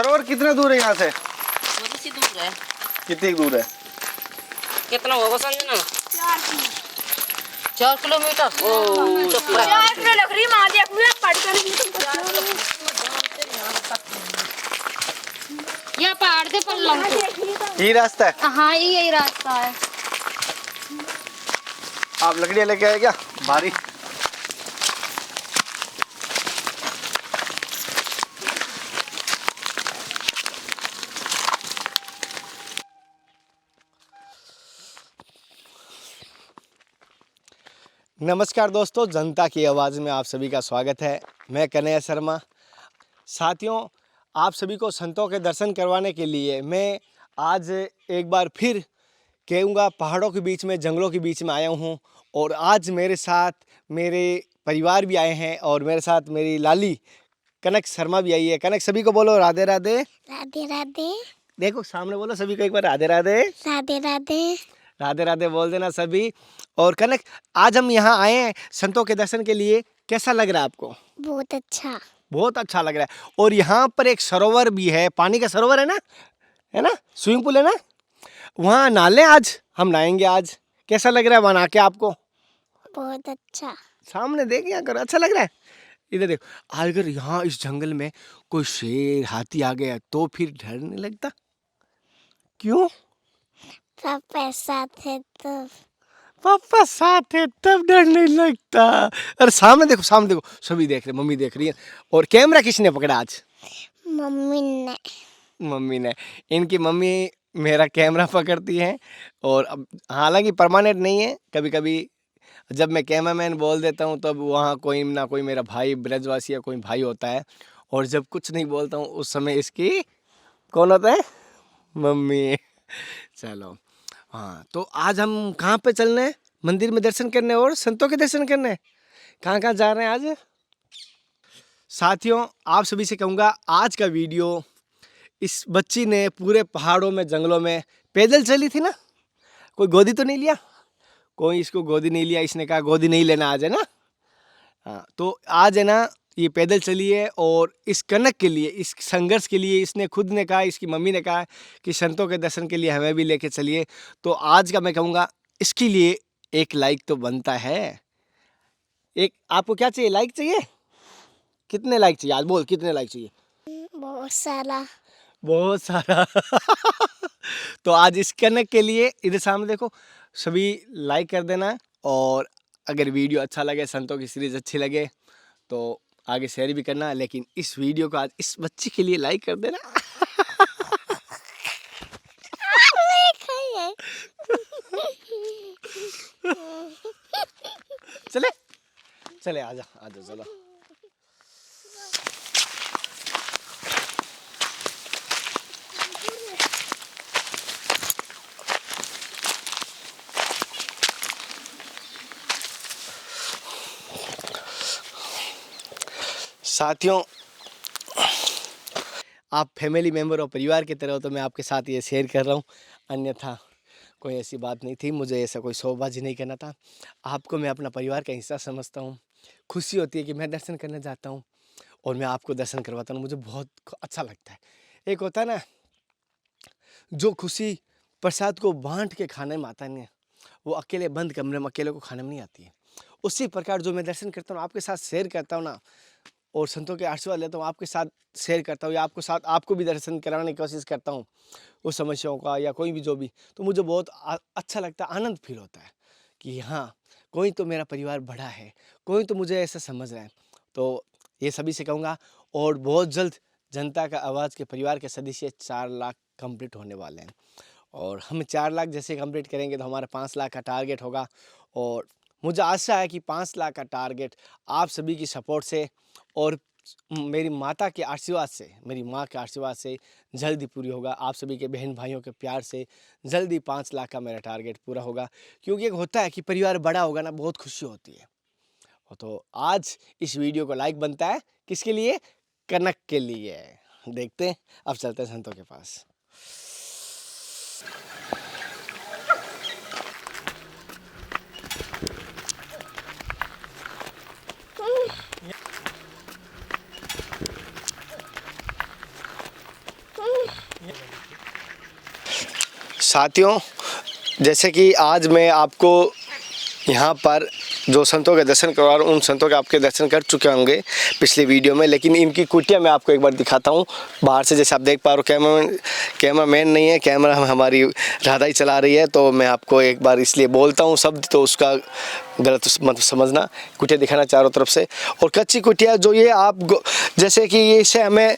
सरोवर कितना दूर है यहाँ से? थोड़ी सी दूर है। कितनी दूर है? कितना होगा संजना? 4 किलोमीटर। ओ 4 किलो लग रही माँ देख लो पढ़कर ये पहाड़ से पर लंग यही रास्ता है? हाँ यही रास्ता है। आप लकड़ियाँ लेके आए क्या? भारी। नमस्कार दोस्तों, जनता की आवाज़ में आप सभी का स्वागत है। मैं कन्हैया शर्मा। साथियों, आप सभी को संतों के दर्शन करवाने के लिए मैं आज एक बार फिर कहूँगा पहाड़ों के बीच में, जंगलों के बीच में आया हूँ। और आज मेरे साथ मेरे परिवार भी आए हैं और मेरे साथ मेरी लाली कनक शर्मा भी आई है। कनक, सभी को बोलो राधे राधे। राधे राधे। देखो सामने बोलो सभी को एक बार राधे राधे। राधे राधे। राधे राधे बोल देना सभी। और कनक, आज हम यहाँ आए हैं संतों के दर्शन के लिए। कैसा लग रहा है आपको? बहुत अच्छा। बहुत अच्छा लग रहा है। और यहाँ पर एक सरोवर भी है, पानी का सरोवर है ना? है ना? स्विमिंग पूल है ना? वहाँ नहाले आज, हम नहाएंगे आज। कैसा लग रहा है वहाँ नहा के आपको? बहुत अच्छा। सामने देख यहाँ करो, अच्छा लग रहा है। इधर देखो, अगर यहाँ इस जंगल में कोई शेर हाथी आ गया तो फिर डर नहीं लगता? क्यों? पापा साथ है तो। पापा साथ है तब डर नहीं लगता। अरे सामने देखो, सामने देखो, सभी देख रहे, मम्मी देख रही है। और कैमरा किसने पकड़ा आज? मम्मी ने। मम्मी ने। इनकी मम्मी मेरा कैमरा पकड़ती हैं। और अब हालांकि परमानेंट नहीं है, कभी कभी जब मैं कैमरामैन बोल देता हूँ तब वहाँ कोई ना कोई मेरा भाई ब्रजवासी या कोई भाई होता है। और जब कुछ नहीं बोलता हूँ उस समय इसकी कौन होता है? मम्मी। चलो, हाँ, तो आज हम कहाँ पे चलने हैं? मंदिर में दर्शन करने और संतों के दर्शन करने। कहाँ कहाँ जा रहे हैं आज? साथियों, आप सभी से कहूँगा आज का वीडियो, इस बच्ची ने पूरे पहाड़ों में, जंगलों में पैदल चली थी ना? कोई गोदी तो नहीं लिया? कोई इसको गोदी नहीं लिया, इसने कहा गोदी नहीं लेना आज, है ना? हाँ, तो आज है ना, ये पैदल चली है। और इस कनक के लिए, इस संघर्ष के लिए इसने खुद ने कहा, इसकी मम्मी ने कहा कि संतों के दर्शन के लिए हमें भी लेके चलिए। तो आज का मैं कहूँगा इसके लिए एक लाइक तो बनता है। एक आपको क्या चाहिए? लाइक चाहिए? कितने लाइक चाहिए आज? बोल, कितने लाइक चाहिए? बहुत सारा। बहुत सारा। तो आज इस कनक के लिए इधर सामने देखो, सभी लाइक कर देना। और अगर वीडियो अच्छा लगे, संतों की सीरीज अच्छी लगे तो आगे शेयर भी करना। लेकिन इस वीडियो को आज इस बच्ची के लिए लाइक कर देना। चले चले, आजा आजा, चलो। साथियों, आप फैमिली मेम्बर और परिवार की तरह हो तो मैं आपके साथ ये शेयर कर रहा हूँ, अन्यथा कोई ऐसी बात नहीं थी। मुझे ऐसा कोई शोबाजी नहीं करना था। आपको मैं अपना परिवार का हिस्सा समझता हूँ। खुशी होती है कि मैं दर्शन करने जाता हूँ और मैं आपको दर्शन करवाता हूँ, मुझे बहुत अच्छा लगता है। एक होता है ना, जो खुशी प्रसाद को बांट के खाने में आता है, वो अकेले बंद कमरे में अकेले को खाने में नहीं आती है। उसी प्रकार जो मैं दर्शन करता हूँ, आपके साथ शेयर करता हूँ ना, और संतों के आशीर्वाद लेता हूँ, आपके साथ शेयर करता हूँ, या आपको भी दर्शन कराने की कोशिश करता हूँ उस समस्याओं का, या कोई भी जो भी, तो मुझे बहुत अच्छा लगता है, आनंद फील होता है कि हाँ, कोई तो मेरा परिवार बड़ा है, कोई तो मुझे ऐसा समझ रहा है। तो ये सभी से कहूँगा। और बहुत जल्द जनता का आवाज़ के परिवार के सदस्य 4 लाख कंप्लीट होने वाले हैं। और हम 4 लाख जैसे कंप्लीट करेंगे तो हमारा 5 लाख का टारगेट होगा। और मुझे आशा है कि 5 लाख का टारगेट आप सभी की सपोर्ट से और मेरी माता के आशीर्वाद से, मेरी माँ के आशीर्वाद से जल्दी पूरी होगा। आप सभी के बहन भाइयों के प्यार से जल्दी 5 लाख का मेरा टारगेट पूरा होगा। क्योंकि एक होता है कि परिवार बड़ा होगा ना, बहुत खुशी होती है। तो आज इस वीडियो को लाइक बनता है, किसके लिए? कनक के लिए। देखते हैं, अब चलते हैं संतों के पास। साथियों, जैसे कि आज मैं आपको यहाँ पर जो संतों के दर्शन करवा रहा हूँ, उन संतों के आपके दर्शन कर चुके होंगे पिछली वीडियो में, लेकिन इनकी कुटिया मैं आपको एक बार दिखाता हूँ बाहर से। जैसे आप देख पा रहे हो, कैमरामैन नहीं है, कैमरा हमारी राधा ही चला रही है, तो मैं आपको एक बार इसलिए बोलता हूँ शब्द, तो उसका गलत मत समझना। कुटिया दिखाना चारों तरफ से, और कच्ची कुटिया जो ये आप जैसे कि ये इसे हमें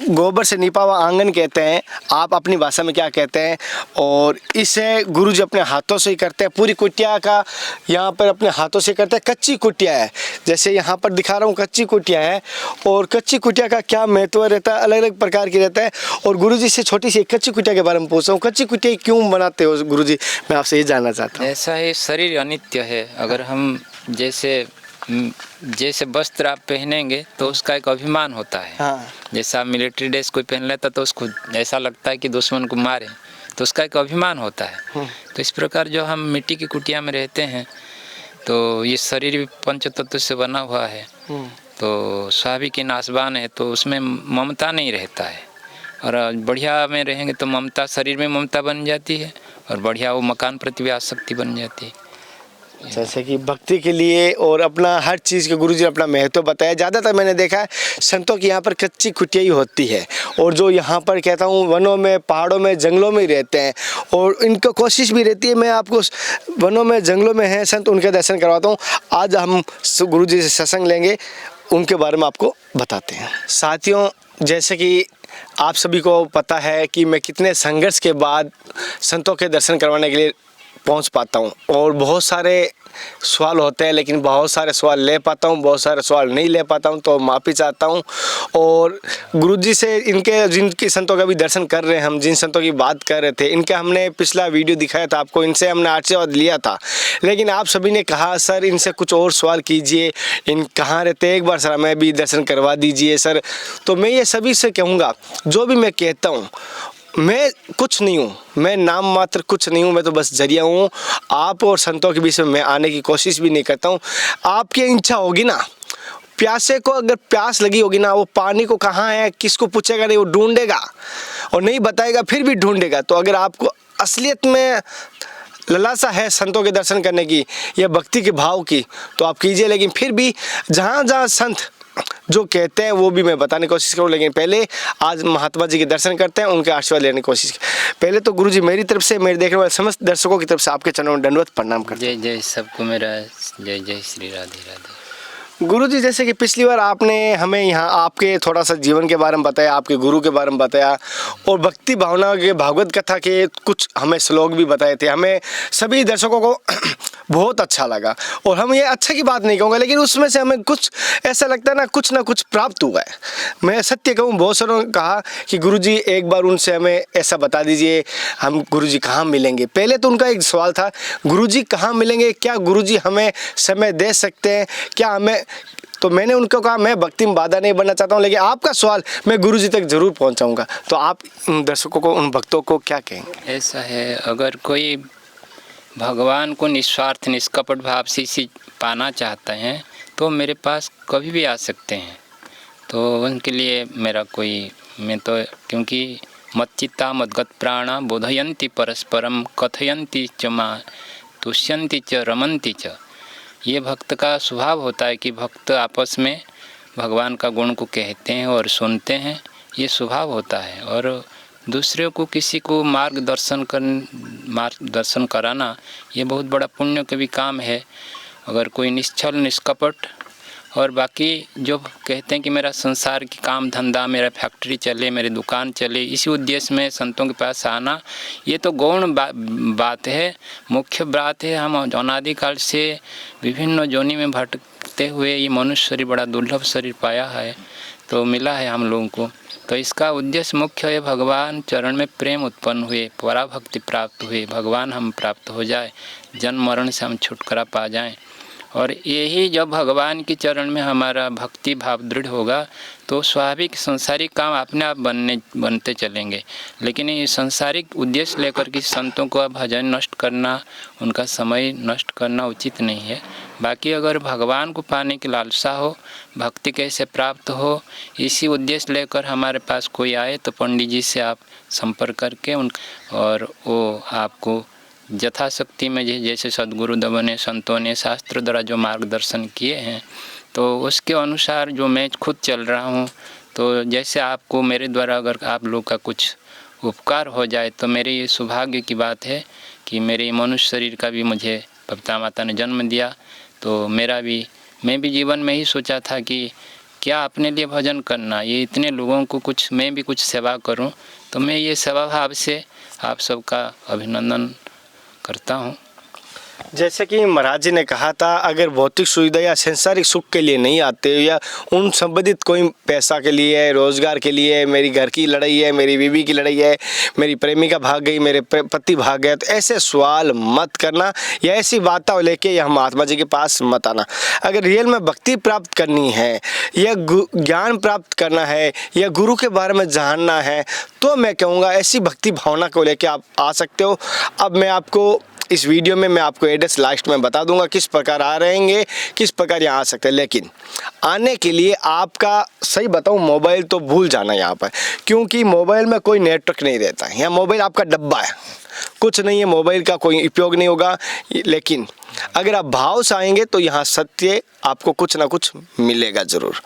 गोबर से निपा हुआ आंगन कहते हैं, आप अपनी भाषा में क्या कहते हैं, और इसे गुरुजी अपने हाथों से ही करते हैं। पूरी कुटिया का यहाँ पर अपने हाथों से करते हैं। कच्ची कुटिया है, जैसे यहाँ पर दिखा रहा हूँ, कच्ची कुटिया है। और कच्ची कुटिया का क्या महत्व रहता है, अलग अलग प्रकार की रहता है। और गुरुजी से छोटी सी कच्ची कुटिया के बारे में पूछ रहा हूँ, कच्ची कुटिया क्यों बनाते हो गुरुजी, मैं आपसे ये जानना चाहता हूँ। ऐसा है, शरीर अनित्य है। अगर हम जैसे वस्त्र आप पहनेंगे तो उसका एक अभिमान होता है। हाँ। जैसा मिलिट्री ड्रेस कोई पहन लेता तो उसको ऐसा लगता है कि दुश्मन को मारे, तो उसका एक अभिमान होता है। तो इस प्रकार जो हम मिट्टी की कुटिया में रहते हैं, तो ये शरीर भी पंच तत्व से बना हुआ है, तो स्वाभाविक नाशवान है, तो उसमें ममता नहीं रहता है। और बढ़िया में रहेंगे तो ममता, शरीर में ममता बन जाती है, और बढ़िया वो मकान प्रति भी आसक्ति बन जाती है। जैसे कि भक्ति के लिए और अपना हर चीज़ के गुरुजी ने अपना महत्व बताया। ज़्यादातर मैंने देखा है संतों की यहाँ पर कच्ची कुटिया ही होती है, और जो यहाँ पर कहता हूँ वनों में, पहाड़ों में, जंगलों में ही रहते हैं, और इनको कोशिश भी रहती है मैं आपको वनों में, जंगलों में हैं संत, उनके दर्शन करवाता हूँ। आज हम गुरुजी से सत्संग लेंगे, उनके बारे में आपको बताते हैं। साथियों, जैसे कि आप सभी को पता है कि मैं कितने संघर्ष के बाद संतों के दर्शन करवाने के लिए पहुंच पाता हूं, और बहुत सारे सवाल होते हैं, लेकिन बहुत सारे सवाल ले पाता हूं, बहुत सारे सवाल नहीं ले पाता हूं, तो माफ़ी चाहता हूं। और गुरुजी से इनके जिनके संतों का भी दर्शन कर रहे हैं, हम जिन संतों की बात कर रहे थे, इनका हमने पिछला वीडियो दिखाया था आपको, इनसे हमने आशीर्वाद लिया था, लेकिन आप सभी ने कहा सर इनसे कुछ और सवाल कीजिए, इन कहाँ रहते, एक बार सर हमें भी दर्शन करवा दीजिए सर। तो मैं ये सभी से कहूँगा, जो भी मैं कहता हूँ, मैं कुछ नहीं हूँ, मैं नाम मात्र कुछ नहीं हूँ, मैं तो बस जरिया हूँ। आप और संतों के बीच में मैं आने की कोशिश भी नहीं करता हूँ। आपकी इच्छा होगी ना, प्यासे को अगर प्यास लगी होगी ना, वो पानी को कहाँ है किसको पूछेगा नहीं, वो ढूंढेगा, और नहीं बताएगा फिर भी ढूंढेगा। तो अगर आपको असलियत में लालसा है संतों के दर्शन करने की या भक्ति के भाव की, तो आप कीजिए, लेकिन फिर भी जहाँ जहाँ संत जो कहते हैं वो भी मैं बताने की कोशिश करूँ। लेकिन पहले आज महात्मा जी के दर्शन करते हैं, उनके आशीर्वाद लेने की कोशिश। पहले तो गुरुजी मेरी तरफ से, मेरे देखने वाले समस्त दर्शकों की तरफ से आपके चरणों में दंडवत प्रणाम करते हैं। जय जय सबको मेरा जय जय श्री राधे राधे। गुरुजी, जैसे कि पिछली बार आपने हमें यहाँ आपके थोड़ा सा जीवन के बारे में बताया, आपके गुरु के बारे में बताया, और भक्ति भावना के भागवत कथा के कुछ हमें श्लोक भी बताए थे। हमें सभी दर्शकों को बहुत अच्छा लगा, और हम ये अच्छा की बात नहीं कहूँगा, लेकिन उसमें से हमें कुछ ऐसा लगता है ना कुछ प्राप्त हुआ है। मैं सत्य कहूँ, बहुत सारों ने कहा कि गुरुजी एक बार उनसे हमें ऐसा बता दीजिए, हम गुरुजी कहाँ मिलेंगे। पहले तो उनका एक सवाल था, गुरुजी कहाँ मिलेंगे, क्या गुरुजी हमें समय दे सकते हैं, क्या हमें। तो मैंने उनको कहा मैं भक्ति में बाधा नहीं बनना चाहता हूँ, लेकिन आपका सवाल मैं गुरुजी तक जरूर पहुँचाऊँगा। तो आप उन दर्शकों को, उन भक्तों को क्या कहेंगे? ऐसा है, अगर कोई भगवान को निस्वार्थ निष्कपट भाव से पाना चाहते हैं तो मेरे पास कभी भी आ सकते हैं। तो उनके लिए मेरा कोई, मैं तो क्योंकि मच्चित्ता मद्गत प्राणा बोधयन्ति परस्परम कथयन्ति च मां तुष्यन्ति च रमन्ति च। ये भक्त का स्वभाव होता है कि भक्त आपस में भगवान का गुण को कहते हैं और सुनते हैं, ये स्वभाव होता है। और दूसरे को, किसी को मार्गदर्शन कराना ये बहुत बड़ा पुण्य का भी काम है। अगर कोई निश्चल निष्कपट, और बाकी जो कहते हैं कि मेरा संसार की काम धंधा, मेरा फैक्ट्री चले, मेरी दुकान चले, इसी उद्देश्य में संतों के पास आना, ये तो गौण बात है। मुख्य बात है, हम अनादिकाल से विभिन्न जोनि में भटकते हुए ये मनुष्य शरीर, बड़ा दुर्लभ शरीर पाया है, तो मिला है हम लोगों को। तो इसका उद्देश्य मुख्य है, भगवान चरण में प्रेम उत्पन्न हुए, पराभक्ति प्राप्त हुए, भगवान हम प्राप्त हो जाए, जन्म मरण से हम छुटकारा पा जाएं। और यही जब भगवान के चरण में हमारा भक्ति भाव दृढ़ होगा तो स्वाभाविक संसारिक काम अपने आप बनते चलेंगे। लेकिन ये संसारिक उद्देश्य लेकर के संतों को भजन नष्ट करना, उनका समय नष्ट करना उचित नहीं है। बाकी अगर भगवान को पाने की लालसा हो, भक्ति कैसे प्राप्त हो, इसी उद्देश्य लेकर हमारे पास कोई आए तो पंडित जी से आप संपर्क करके उन और वो आपको यथाशक्ति में जैसे सद्गुरुदेवों ने, संतों ने शास्त्र द्वारा जो मार्गदर्शन किए हैं, तो उसके अनुसार जो मैं खुद चल रहा हूँ, तो जैसे आपको मेरे द्वारा अगर आप लोग का कुछ उपकार हो जाए तो मेरे ये सौभाग्य की बात है कि मेरे मनुष्य शरीर का भी मुझे पिता माता ने जन्म दिया। तो मैं भी जीवन में ही सोचा था कि क्या अपने लिए भजन करना, ये इतने लोगों को कुछ मैं भी कुछ सेवा करूं, तो मैं ये सेवा भाव से आप सबका अभिनंदन करता हूं। जैसे कि महाराज जी ने कहा था, अगर भौतिक सुविधा या सांसारिक सुख के लिए नहीं आते या उन संबंधित कोई पैसा के लिए, रोजगार के लिए, मेरी घर की लड़ाई है, मेरी बीवी की लड़ाई है, मेरी प्रेमिका भाग गई, मेरे पति भाग गया, तो ऐसे सवाल मत करना या ऐसी बातें लेके या महात्मा जी के पास मत आना। अगर रियल में भक्ति प्राप्त करनी है या ज्ञान प्राप्त करना है या गुरु के बारे में जानना है, तो मैं कहूँगा ऐसी भक्ति भावना को लेके आप आ सकते हो। अब मैं आपको इस वीडियो में मैं आपको एड्रेस लास्ट में बता दूंगा किस प्रकार आ रहेंगे, किस प्रकार यहाँ आ सकते हैं। लेकिन आने के लिए आपका सही बताऊँ, मोबाइल तो भूल जाना यहाँ पर, क्योंकि मोबाइल में कोई नेटवर्क नहीं रहता है। यहाँ मोबाइल आपका डब्बा है, कुछ नहीं है, मोबाइल का कोई उपयोग नहीं होगा। लेकिन अगर आप भाव से आएंगे तो यहाँ सत्य आपको कुछ ना कुछ मिलेगा ज़रूर।